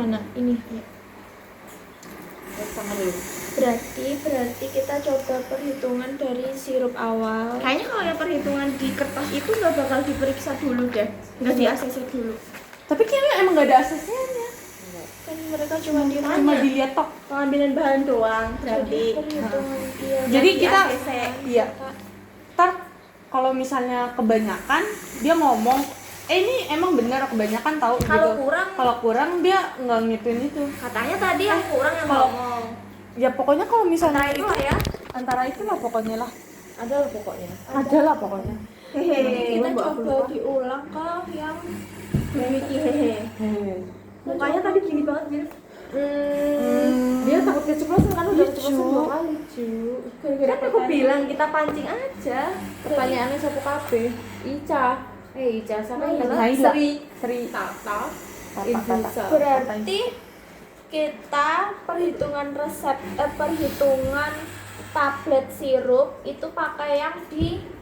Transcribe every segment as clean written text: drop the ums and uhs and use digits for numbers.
mana? Ini. Berarti kita coba perhitungan dari sirup awal. Kayaknya kalau yang perhitungan di kertas itu nggak bakal diperiksa dulu deh, nggak di ACC dulu. Tapi kayaknya emang nggak ada ACC-nya. Kan mereka cuma dilihat tok pengambilan bahan doang. Berarti perhitungan iya. Jadi kita ACC. iya. Ntar kalau misalnya kebanyakan dia ngomong ini emang benar kebanyakan tahu Kalau gitu. kurang- Kalau kurang dia nggak ngituin itu. Katanya tadi yang kurang yang kalau- ngomong. Ya pokoknya kalau misalnya Antara itu lah ya. antara itulah pokoknya lah. Ada lah pokoknya. Ada lah pokoknya. Hehehe. Kita Mbak, coba lupa. diulang ke yang Wiki hehe. Mukanya tadi gini banget gitu. Dia takut keceplosan kan udah keceplosan 2 kali, Cu. Gara-gara Kan aku bilang kita pancing aja. pertanyaannya satu kabeh. Ica. Ica sama Naila. Sri. Tata. Infusa. Berarti kita perhitungan perhitungan tablet sirup itu pakai yang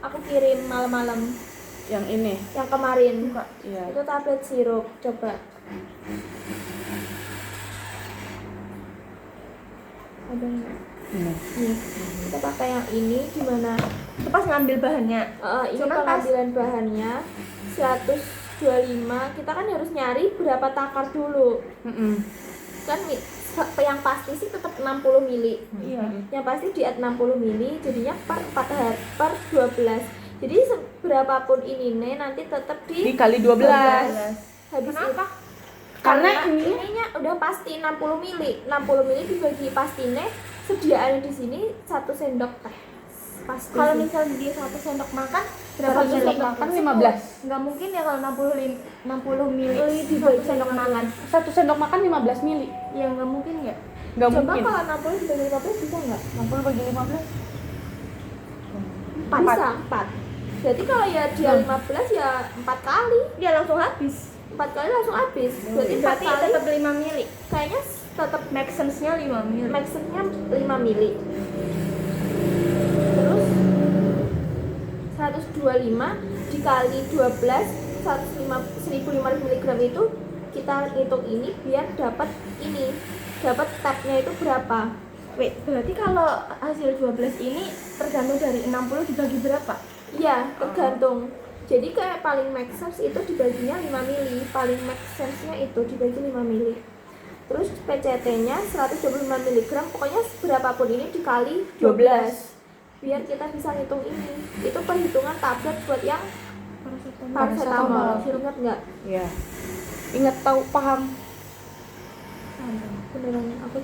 aku kirim malam-malam Yang ini. yang kemarin. Iya. Itu tablet sirup. Coba. Ada nggak? Ini. Nih, kita pakai yang ini gimana? Itu pas ngambil bahannya. Ini Cuman pengambilan bahannya 125. Kita kan harus nyari berapa takar dulu. Kan yang pasti sih tetap 60 mili. Iya. Yang pasti di 60 mili jadinya per 4 hari per 12. Jadi berapapun ini nih nanti tetap Dikali 12. Habis Kenapa? Karena ininya udah pasti 60 mili. 60 mili dibagi pastinya sediaannya di sini 1 sendok teh. Pasti. Kalau misalnya dia 1 sendok makan berapa 1 sendok makan 15. Enggak mungkin ya kalau 60 mili dibagi 1 sendok makan. 1 sendok makan 15 mili. Ya enggak mungkin ya. Nggak Coba mungkin. kalau 60 dibagi 15 bisa enggak? 60 bagi 15. 4. Bisa 4. Jadi kalau ya dia 15 ya 4 kali. Dia langsung habis. 4 kali langsung habis. Berarti 4 kali tetap 5 mili. Kayaknya tetap max sense-nya 5 mili. Max sense-nya 5 mili. Terus 125 dikali 12 1500 mg itu kita hitung ini biar dapat ini. Dapat tabnya itu berapa? Wait, berarti kalau hasil 12 ini tergantung dari 60 dibagi berapa? Iya, tergantung. Jadi kayak paling max sense itu dibaginya 5 mili, paling max sense-nya itu dibagi 5 mili. Terus PCT-nya 125 mg, pokoknya berapapun ini dikali 12. Biar kita bisa hitung ini. Itu perhitungan tablet buat yang paracetamol. Ingat nggak? Iya. Ingat tahu paham. Beneran, aku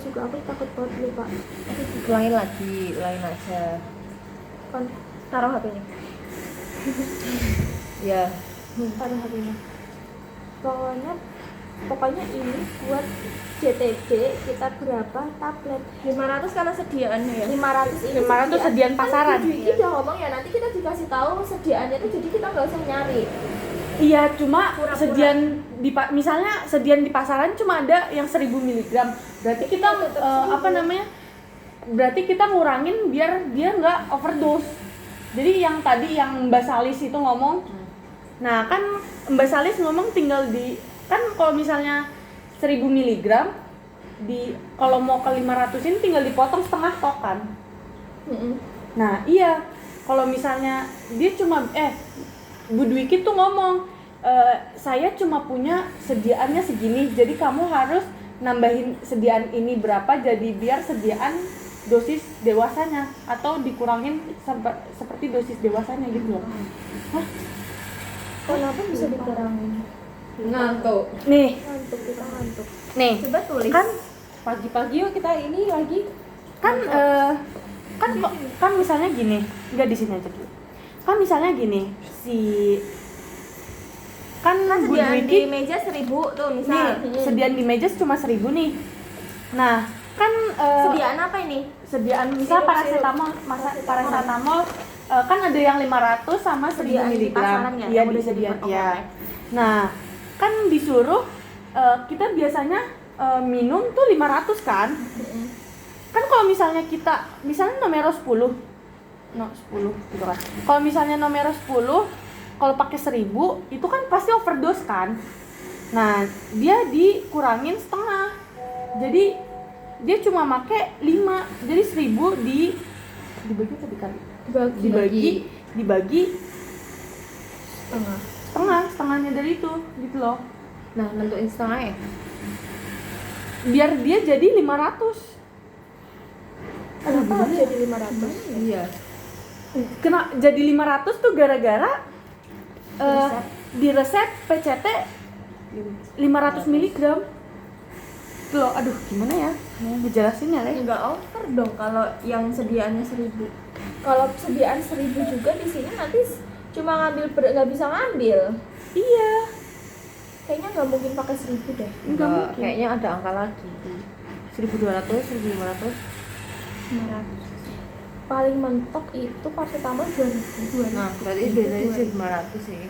takut banget lupa. Lain lagi, lain aja. Kon taruh HP-nya. Ya. Taruh HP-nya. Pokoknya ini buat JTB kita berapa tablet? 500 karena sediaannya ya. 500 ini 500 sediaan pasaran. Kan Dwi udah ngomong ya, nanti kita dikasih tahu sediaannya itu, jadi kita nggak usah nyari. Iya, cuma Pura-pura. sediaan misalnya sediaan di pasaran cuma ada yang 1000 mg. Berarti kita Berarti kita ngurangin biar dia nggak overdose. Jadi yang tadi yang Mbak Salis itu ngomong, nah kan Mbak Salis ngomong tinggal kan kalau misalnya 1000 mg kalau mau ke 500 ini tinggal dipotong setengah tok kan. Nah iya, kalau misalnya dia cuma Bu Dwiki tuh ngomong, saya cuma punya sediaannya segini, jadi kamu harus nambahin sediaan ini berapa, jadi biar sediaan dosis dewasanya atau dikurangin seperti dosis dewasanya gitu loh. Hah? Kenapa bisa dikurangin? Ngantuk. Nih, Kita ngantuk. nih, Coba tulis. kan Pagi-pagi yuk kita ini lagi. kan misalnya gini, enggak di sini aja dulu. Kan misalnya gini, kan Bu sediaan Dwiki di meja 1000 tuh misal. nih, sediaan di meja cuma 1000 nih. Nah, kan Sediaan apa ini? sediaan misal paracetamol, paracetamol kan ada yang 500 sama 1000 Sediaan di mg. pasaran ya, Iya, yang udah jadi disediaan. potongan Iya. ya. Nah, kan disuruh kita biasanya minum tuh 500 kan? Kan kalau misalnya nomor 10 gitu kan. Kalau misalnya nomor 10 kalau pakai 1000 itu kan pasti overdose kan. Nah, dia dikurangin setengah. Jadi dia cuma make 5. Jadi 1000 dibagi atau dikali? Dibagi setengahnya dari itu gitu loh. Nah, nentuin setengah ya. Biar dia jadi 500. Kenapa harus jadi 500? Iya. Kena jadi 500 tuh gara-gara di resep PCT 500 mg. Tuh loh, aduh gimana ya? Mau ngejelasinnya, Le? Enggak over dong kalau yang sediaannya 1000. Kalau sediaan 1000 juga di sini nanti cuma nggak bisa ngambil. Iya. Kayaknya nggak mungkin pakai 1000 deh. Enggak mungkin. Kayaknya ada angka lagi. 1200, 1500, 500. Paling mentok itu paracetamol 2000. Nah, berarti biasanya 1500 sih.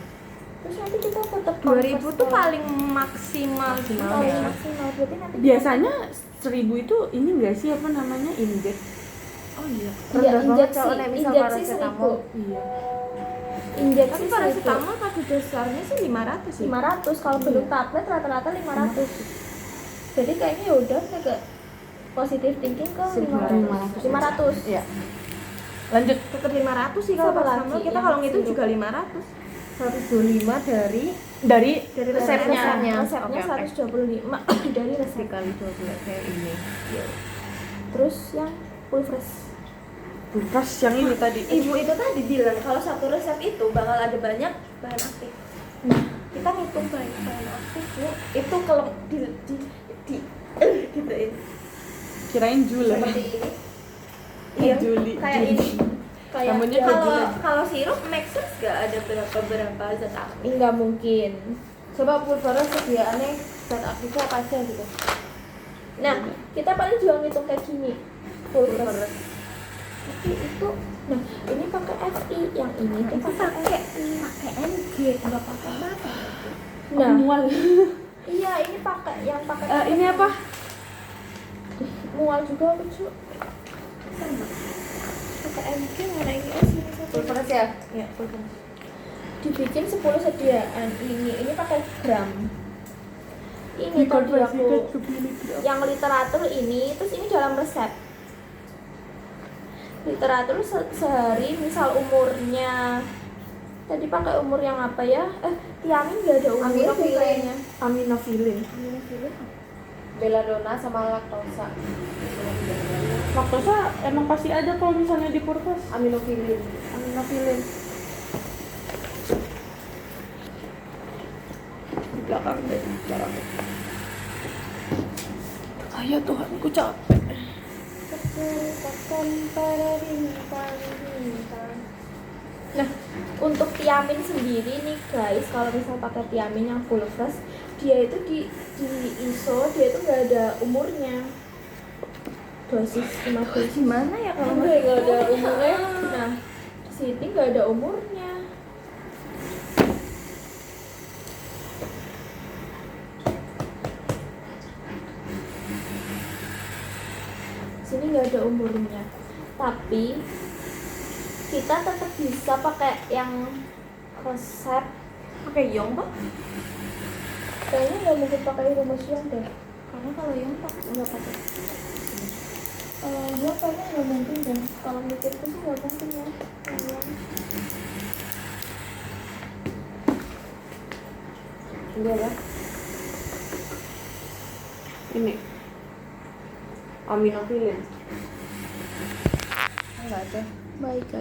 Terus nanti kita tetap 2000 tuh paling maksimal paling ya. maksimal. Berarti nanti Biasanya 1000 itu ini enggak sih apa namanya? Injek. Oh iya. iya, Rendah banget injeksi, kalau misal injeksi paracetamol. 1000. Iya. Injeksi Tapi 1000. paracetamol pada dasarnya sih 500 sih. 500, kalau bentuk tablet rata-rata 500. Jadi kayaknya ya udah agak positif thinking ke 500. 500. Iya. Lanjut. Tetap 500 sih kalau Sama paracetamol. lagi, Kita yang kalau ngitung sirup. juga 500. 125 dari Dari resepnya. Resepnya Oke, oke. 125 dari resep. dikali 12 kayak ini. Terus yang full fresh. Pas yang ini tadi. Ibu itu tadi bilang kalau satu resep itu bakal ada banyak bahan aktif. Kita ngitung bahan aktif Bu. Itu kalau gituin. Kirain Jule. Seperti ini. Iya, Juli. Kayak ini. Kayak Namanya kalau sirup make sense gak ada berapa zat aktif. Enggak mungkin. Coba pulvera sediaannya zat aktifnya apa aja gitu. Nah, kita paling juga ngitung kayak gini. Full fresh. Tapi itu, nah ini pakai FI, yang ini kita pakai NG nggak pakai apa. Nah, Mual. iya ini pakai yang pakai Ini apa? mual juga lucu. Pakai MG mana ini sini satu. Pulvera ya? Iya, pulvera. Dibikin 10 sediaan ini pakai gram. Ini tadi aku yang literatur ini, terus ini dalam resep. Literatur sehari misal umurnya tadi pakai umur yang apa ya? Tiamin nggak ada umurnya Aminofilin. kayaknya. Aminofilin. Belladonna sama laktosa. Laktosa emang pasti ada kalau misalnya di purpos. Aminofilin. Aminofilin. Di belakang deh, di belakang. Ayo Tuhan, ku capek. Nah, untuk tiamin sendiri nih guys, kalau misal pakai tiamin yang full fresh, dia itu di ISO, dia itu nggak ada umurnya. Dosis 50. Gimana ya kalau Nggak ada umurnya. Nah, di sini nggak ada umurnya. Sini nggak ada umurnya. Tapi kita tetap bisa pakai yang resep. pakai yong Pak? Kayaknya nggak mungkin pakai rumus yang deh. Karena kalau yong Pak nggak pakai. Gue kayaknya nggak mungkin deh. Kalau mikirku sih nggak mungkin ya. Iya lah. Ini aminofilin. Enggak ada. Baik.